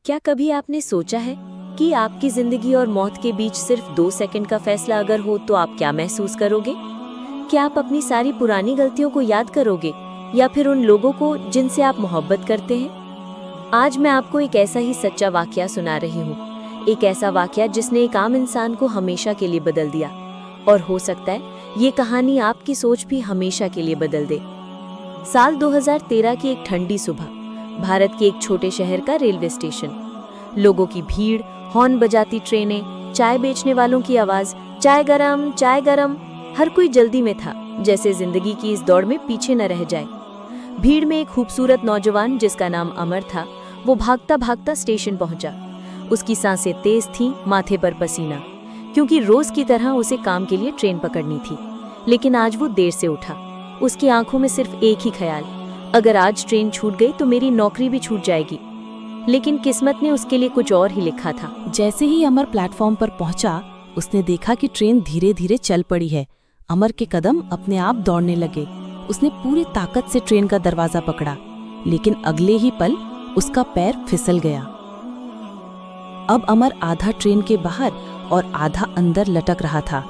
क्या कभी आपने सोचा है कि आपकी जिंदगी और मौत के बीच सिर्फ 2 सेकंड का फैसला अगर हो तो आप क्या महसूस करोगे? क्या आप अपनी सारी पुरानी गलतियों को याद करोगे या फिर उन लोगों को जिनसे आप मोहब्बत करते हैं? आज मैं आपको एक ऐसा ही सच्चा वाकया सुना रही हूँ, एक ऐसा वाकया जिसने एक आम इंसान को हमेशा के लिए बदल दिया। और हो सकता है ये कहानी आपकी सोच भी हमेशा के लिए बदल दे। साल 2013 की एक ठंडी सुबह, भारत के एक छोटे शहर का रेलवे स्टेशन। लोगों की भीड़, हॉर्न बजाती ट्रेनें, चाय बेचने वालों की आवाज, चाय गरम, चाय गरम। हर कोई जल्दी में था, जैसे जिंदगी की इस दौड़ में पीछे न रह जाए। भीड़ में एक खूबसूरत नौजवान जिसका नाम अमर था, वो भागता भागता स्टेशन पहुंचा। उसकी सांसें तेज थीं, माथे पर पसीना, क्योंकि रोज की तरह उसे काम के लिए ट्रेन पकड़नी थी। लेकिन आज वो देर से उठा। उसकी आंखों में सिर्फ एक ही ख्याल, अगर आज ट्रेन छूट गई तो मेरी नौकरी भी छूट जाएगी। लेकिन किस्मत ने उसके लिए कुछ और ही लिखा था। जैसे ही अमर प्लेटफॉर्म पर पहुंचा, उसने देखा कि ट्रेन धीरे धीरे चल पड़ी है। अमर के कदम अपने आप दौड़ने लगे। उसने पूरी ताकत से ट्रेन का दरवाजा पकड़ा, लेकिन अगले ही पल उसका पैर फिसल गया। अब अमर आधा ट्रेन के बाहर और आधा अंदर लटक रहा था।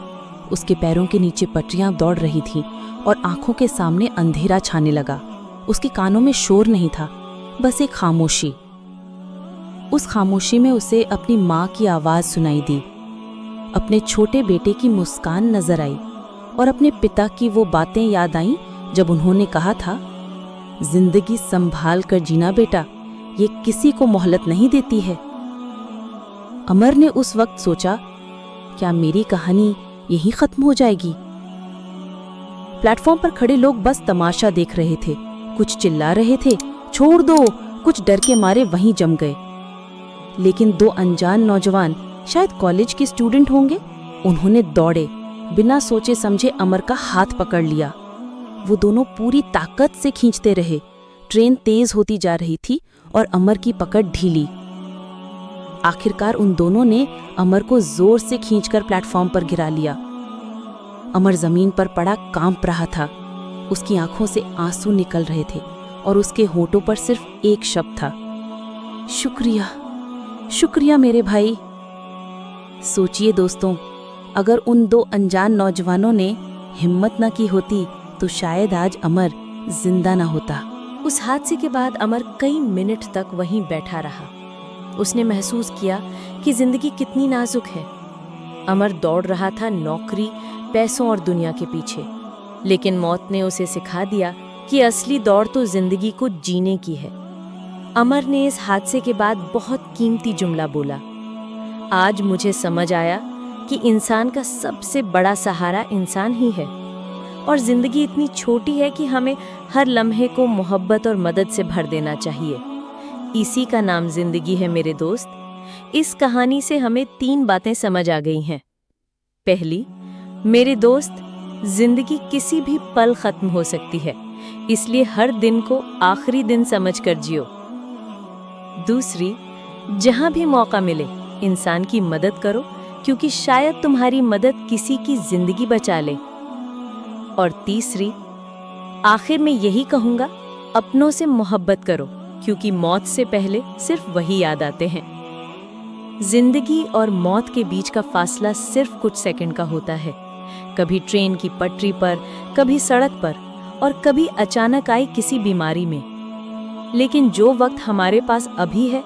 उसके पैरों के नीचे पटरियां दौड़ रही थीं और आंखों के सामने अंधेरा छाने लगा। उसके कानों में शोर नहीं था, बस एक खामोशी। उस खामोशी में उसे अपनी माँ की आवाज सुनाई दी, अपने छोटे बेटे की मुस्कान नजर आई और अपने पिता की वो बातें याद आईं जब उन्होंने कहा था, जिंदगी संभाल कर जीना बेटा, ये किसी को मोहलत नहीं देती है। अमर ने उस वक्त सोचा, क्या मेरी कहानी यहीं खत्म हो जाएगी? प्लेटफॉर्म पर खड़े लोग बस तमाशा देख रहे थे। कुछ चिल्ला रहे थे, छोड़ दो, कुछ डर के मारे वहीं जम गए। लेकिन 2 अनजान नौजवान, शायद कॉलेज के स्टूडेंट होंगे, उन्होंने दौड़े, बिना सोचे समझे अमर का हाथ पकड़ लिया। वो दोनों पूरी ताकत से खींचते रहे। ट्रेन तेज होती जा रही थी और अमर की पकड़ ढीली। आखिरकार उन दोनों ने अमर को जोर से खींचकर प्लेटफॉर्म पर गिरा लिया। अमर जमीन पर पड़ा, कांप रहा था। उसकी आंखों से आंसू निकल रहे थे और उसके होठों पर सिर्फ एक शब्द था, शुक्रिया, शुक्रिया मेरे भाई। सोचिए दोस्तों, अगर उन 2 अनजान नौजवानों ने हिम्मत न की होती तो शायद आज अमर जिंदा न होता। उस हादसे के बाद अमर कई मिनट तक वहीं बैठा रहा। उसने महसूस किया कि जिंदगी कितनी नाजुक है। अमर दौड़ रहा था नौकरी, पैसों और दुनिया के पीछे, लेकिन मौत ने उसे सिखा दिया कि असली दौड़ तो जिंदगी को जीने की है। अमर ने इस हादसे के बाद बहुत कीमती जुमला बोला, आज मुझे समझ आया कि इंसान का सबसे बड़ा सहारा इंसान ही है और जिंदगी इतनी छोटी है कि हमें हर लम्हे को मोहब्बत और मदद से भर देना चाहिए। इसी का नाम जिंदगी है मेरे दोस्त। इस कहानी से हमें 3 बातें समझ आ गई हैं। पहली, मेरे दोस्त, जिंदगी किसी भी पल खत्म हो सकती है, इसलिए हर दिन को आखिरी दिन समझकर जियो। दूसरी, जहां भी मौका मिले इंसान की मदद करो, क्योंकि शायद तुम्हारी मदद किसी की जिंदगी बचा ले। और तीसरी, आखिर में यही कहूंगा, अपनों से मोहब्बत करो, क्योंकि मौत से पहले सिर्फ वही याद आते हैं। जिंदगी और मौत के बीच का फासला सिर्फ कुछ सेकंड का होता है, कभी ट्रेन की पटरी पर, कभी सड़क पर और कभी अचानक आई किसी बीमारी में। लेकिन जो वक्त हमारे पास अभी है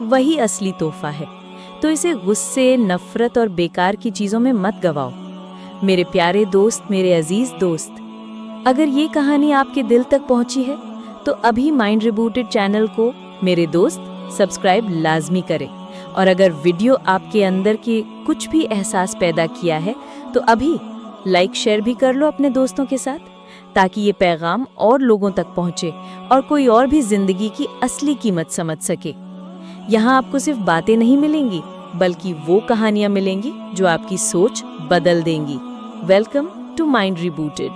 वही असली तोहफा है, तो इसे गुस्से, नफरत और बेकार की चीजों में मत गवाओ। मेरे प्यारे दोस्त, मेरे अजीज दोस्त, अगर ये कहानी आपके दिल तक पहुंची है तो अभी माइंड रिबूटेड चैनल को, मेरे दोस्त, सब्सक्राइब लाजमी करें। और अगर वीडियो आपके अंदर के कुछ भी एहसास पैदा किया है तो अभी लाइक शेयर भी कर लो अपने दोस्तों के साथ, ताकि ये पैगाम और लोगों तक पहुंचे और कोई और भी जिंदगी की असली कीमत समझ सके। यहाँ आपको सिर्फ बातें नहीं मिलेंगी, बल्कि वो कहानियां मिलेंगी जो आपकी सोच बदल देंगी। Welcome to mind rebooted.